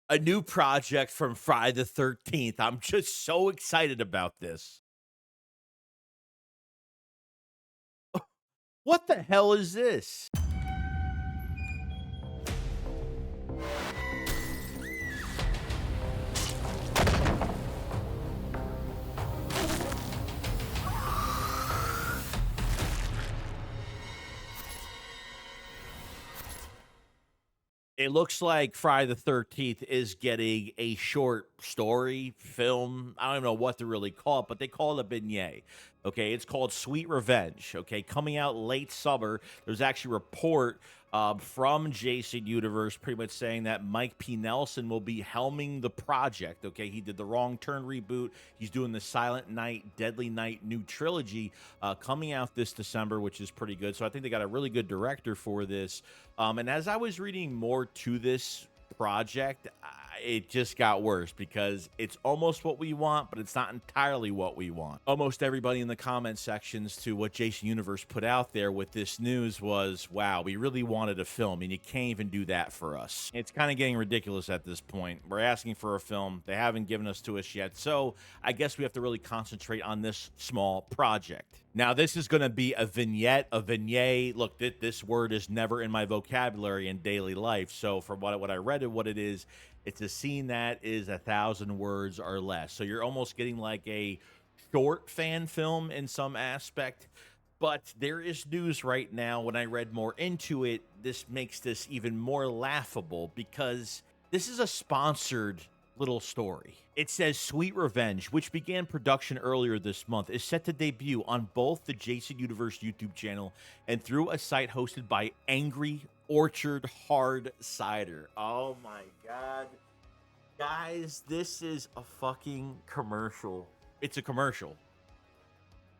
A new project from Friday the 13th. I'm just so excited about this. What the hell is this? It looks like Friday the 13th is getting a short story film. I don't know what to really call it, but they call it a beignet. Okay, it's called Sweet Revenge. Okay, coming out late summer. There's actually a report from Jason Universe pretty much saying that Mike P. Nelson will be helming the project. Okay, he did the Wrong Turn reboot. He's doing the Silent Night, Deadly Night new trilogy coming out this December, which is pretty good. So I think they got a really good director for this. And as I was reading more to this project, it just got worse because it's almost what we want, but it's not entirely what we want. Almost everybody in the comment sections to what Jason Universe put out there with this news was, wow, we really wanted a film, and you can't even do that for us. It's kind of getting ridiculous at this point. We're asking for a film. They haven't given us to us yet. So I guess we have to really concentrate on this small project. Now, this is going to be a vignette, a vignette. Look, this word is never in my vocabulary in daily life. So from what I read and what it is, it's a scene that is 1,000 words or less. So you're almost getting like a short fan film in some aspect. But there is news right now. When I read more into it, this makes this even more laughable because this is a sponsored little story. It says Sweet Revenge, which began production earlier this month, is set to debut on both the Jason Universe YouTube channel and through a site hosted by Angry Orchard Hard Cider. Oh my God. Guys, this is a fucking commercial. It's a commercial.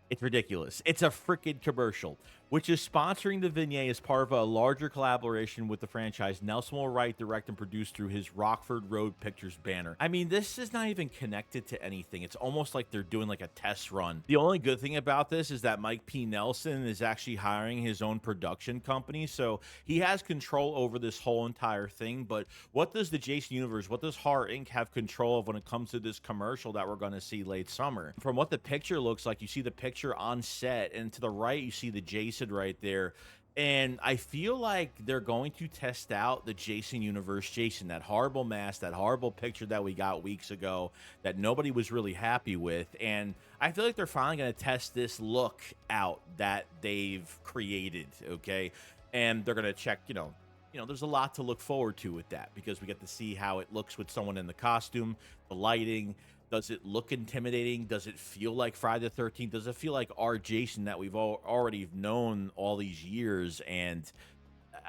It's ridiculous. It's a freaking commercial, which is sponsoring the vignette as part of a larger collaboration with the franchise. Nelson will write, direct, and produce through his Rockford Road Pictures banner. I mean, this is not even connected to anything. It's almost like they're doing like a test run. The only good thing about this is that Mike P. Nelson is actually hiring his own production company, so he has control over this whole entire thing. But what does the Jason Universe, what does Horror Inc. have control of when it comes to this commercial that we're going to see late summer? From what the picture looks like, you see the picture on set, and to the right you see the Jason right there, and I feel like they're going to test out the Jason Universe Jason, that horrible mask, that horrible picture that we got weeks ago that nobody was really happy with. And I feel like they're finally going to test this look out that they've created. Okay, and they're going to check, there's a lot to look forward to with that because we get to see how it looks with someone in the costume, the lighting. Does it look intimidating? Does it feel like Friday the 13th? Does it feel like our Jason that we've already known all these years? And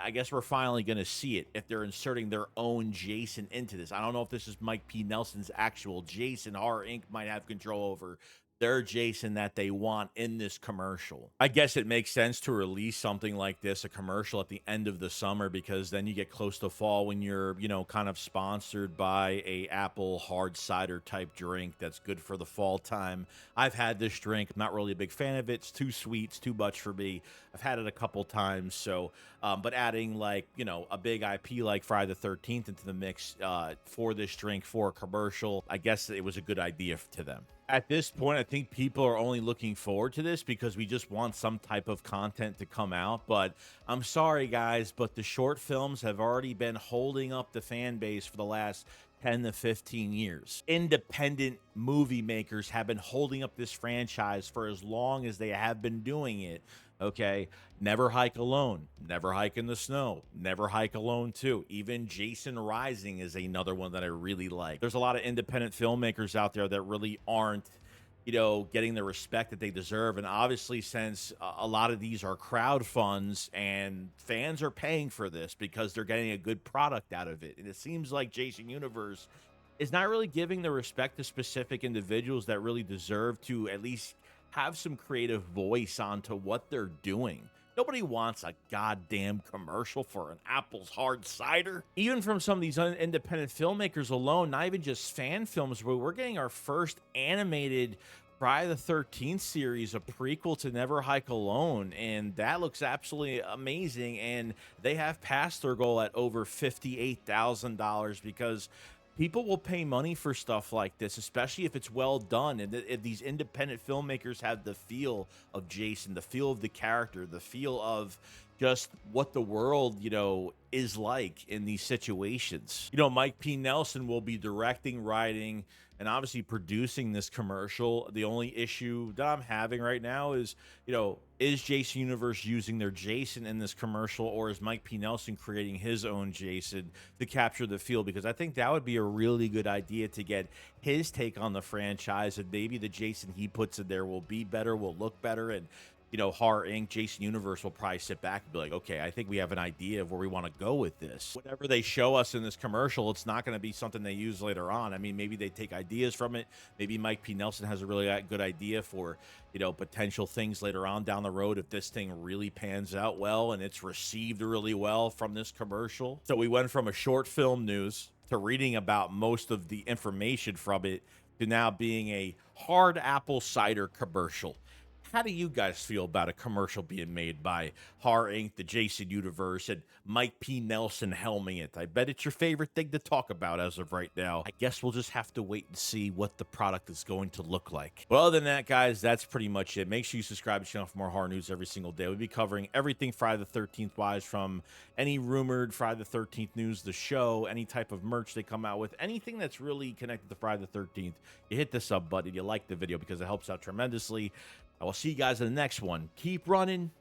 I guess we're finally going to see it if they're inserting their own Jason into this. I don't know if this is Mike P. Nelson's actual Jason. Horror Inc. might have control over their Jason that they want in this commercial. I guess it makes sense to release something like this, a commercial at the end of the summer, because then you get close to fall when you're, kind of sponsored by a apple hard cider type drink that's good for the fall time. I've had this drink. I'm not really a big fan of it. It's too sweet. It's too much for me. I've had it a couple times. So, but adding like, a big IP like Friday the 13th into the mix for this drink for a commercial, I guess it was a good idea to them. At this point, I think people are only looking forward to this because we just want some type of content to come out. But I'm sorry, guys, but the short films have already been holding up the fan base for the last 10 to 15 years. Independent movie makers have been holding up this franchise for as long as they have been doing it. Okay, Never Hike Alone, Never Hike in the Snow, Never Hike Alone 2. Even Jason Rising is another one that I really like. There's a lot of independent filmmakers out there that really aren't, getting the respect that they deserve. And obviously, since a lot of these are crowd funds and fans are paying for this because they're getting a good product out of it. And it seems like Jason Universe is not really giving the respect to specific individuals that really deserve to at least have some creative voice onto what they're doing. Nobody wants a goddamn commercial for an Apple's hard cider. Even from some of these independent filmmakers alone, not even just fan films, but we're getting our first animated Friday the 13th series, a prequel to Never Hike Alone, and that looks absolutely amazing. And they have passed their goal at over $58,000 because People will pay money for stuff like this, especially if it's well done. And if these independent filmmakers have the feel of Jason, the feel of the character, the feel of just what the world, is like in these situations. Mike P. Nelson will be directing, writing, and obviously producing this commercial. The only issue that I'm having right now is Jason Universe using their Jason in this commercial, or is Mike P. Nelson creating his own Jason to capture the feel? Because I think that would be a really good idea to get his take on the franchise, and maybe the Jason he puts in there will be better, will look better, and Horror Inc., Jason Universe will probably sit back and be like, okay, I think we have an idea of where we want to go with this. Whatever they show us in this commercial, it's not going to be something they use later on. I mean, maybe they take ideas from it. Maybe Mike P. Nelson has a really good idea for, potential things later on down the road if this thing really pans out well and it's received really well from this commercial. So we went from a short film news to reading about most of the information from it to now being a hard apple cider commercial. How do you guys feel about a commercial being made by Horror Inc., the Jason Universe, and Mike P. Nelson helming it? I bet it's your favorite thing to talk about as of right now. I guess we'll just have to wait and see what the product is going to look like. Well, other than that, guys, that's pretty much it. Make sure you subscribe to the channel for more horror news every single day. We'll be covering everything Friday the 13th wise, from any rumored Friday the 13th news, the show, any type of merch they come out with, anything that's really connected to Friday the 13th. You hit the sub button, you like the video because it helps out tremendously. I will see you guys in the next one. Keep running,